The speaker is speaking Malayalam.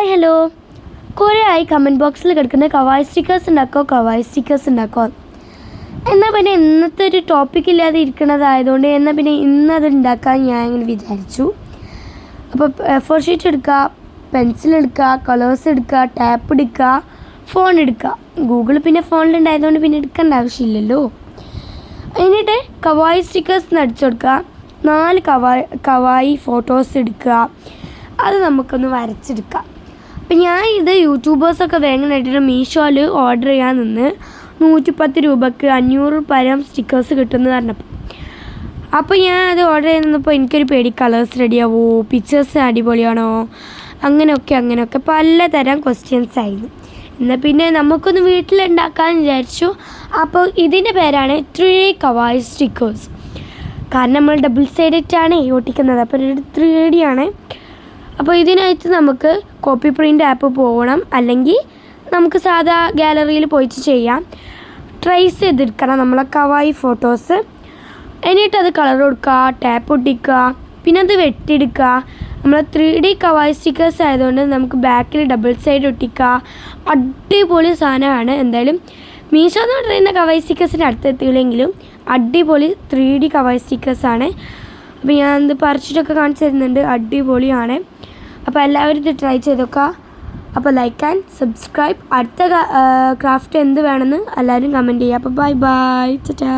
Hi hello. കുറേ ആയി കമൻറ്റ് ബോക്സിൽ കിടക്കുന്ന കവായി സ്റ്റിക്കേഴ്സ് ഉണ്ടാക്കുമോ. എന്നാൽ പിന്നെ ഇന്നത്തെ ഒരു ടോപ്പിക് ഇല്ലാതെ ഇരിക്കുന്നതായതുകൊണ്ട് എന്നാൽ പിന്നെ ഇന്നത് ഉണ്ടാക്കാൻ ഞാൻ ഇങ്ങനെ വിചാരിച്ചു. അപ്പോൾ എ4 ഷീറ്റ് എടുക്കുക, പെൻസിൽ എടുക്കുക, കളേഴ്സ് എടുക്കുക, ടാപ്പ് എടുക്കുക, ഫോൺ എടുക്കുക. ഗൂഗിൾ പിന്നെ ഫോണിലുണ്ടായതുകൊണ്ട് പിന്നെ എടുക്കേണ്ട ആവശ്യമില്ലല്ലോ. എന്നിട്ട് കവായി സ്റ്റിക്കേഴ്സ് അടിച്ചു കൊടുക്കുക. 4 കവായി ഫോട്ടോസ് എടുക്കുക. അത് നമുക്കൊന്ന് വരച്ചെടുക്കാം. അപ്പം ഞാൻ ഇത് യൂട്യൂബേഴ്സൊക്കെ വേഗമായിട്ട് മീഷോയിൽ ഓർഡർ ചെയ്യാൻ നിന്ന് 110 രൂപയ്ക്ക് 500 പരം സ്റ്റിക്കേഴ്സ് കിട്ടുമെന്ന് പറഞ്ഞപ്പോൾ അപ്പോൾ ഞാൻ അത് ഓർഡർ ചെയ്ത് നിന്നപ്പോൾ എനിക്കൊരു പേടി, കളേഴ്സ് റെഡിയാവോ, പിക്ചേഴ്സ് അടിപൊളിയാണോ, അങ്ങനെയൊക്കെ പലതരം ക്വസ്റ്റ്യൻസ് ആയിരുന്നു. എന്നാൽ പിന്നെ നമുക്കൊന്ന് വീട്ടിലുണ്ടാക്കാമെന്ന് വിചാരിച്ചു. അപ്പോൾ ഇതിൻ്റെ പേരാണ് 3D കവായി സ്റ്റിക്കേഴ്സ്. കാരണം നമ്മൾ ഡബിൾ സൈഡാണ് ഒട്ടിക്കുന്നത്, അപ്പോൾ 3D ആണ്. അപ്പോൾ ഇതിനായിട്ട് നമുക്ക് കോപ്പി പ്രിൻ്റ് ആപ്പ് പോകണം, അല്ലെങ്കിൽ നമുക്ക് സാധാ ഗാലറിയിൽ പോയിട്ട് ചെയ്യാം. ട്രേസ് ചെയ്തെടുക്കണം നമ്മളെ കവായി ഫോട്ടോസ്. എന്നിട്ടത് കളർ കൊടുക്കുക, ടാപ്പ് ഒട്ടിക്കുക, പിന്നെ അത് വെട്ടിയെടുക്കുക. നമ്മൾ 3D കവായി സ്റ്റിക്കേഴ്സ് ആയതുകൊണ്ട് നമുക്ക് ബാക്കിൽ ഡബിൾ സൈഡ് ഒട്ടിക്കുക. അടിപൊളി സാധനമാണ്. എന്തായാലും മീഷോ എന്ന് പറയുന്ന കവായി സ്റ്റിക്കേഴ്സിൻ്റെ അടുത്തെത്തിയില്ലെങ്കിലും അടിപൊളി 3D കവായി സ്റ്റിക്കേഴ്സാണ്. അപ്പോൾ ഞാൻ ഇത് പറിച്ചിട്ടൊക്കെ കാണിച്ചു തരുന്നുണ്ട്, അടിപൊളിയാണ്. അപ്പോൾ എല്ലാവരും ഇത് ട്രൈ ചെയ്തൊക്കെ. അപ്പോൾ ലൈക്ക് ആൻഡ് സബ്സ്ക്രൈബ്. അടുത്ത ക്രാഫ്റ്റ് എന്ത് വേണമെന്ന് എല്ലാവരും കമൻറ്റ് ചെയ്യുക. അപ്പോൾ ബൈ ടാറ്റാ.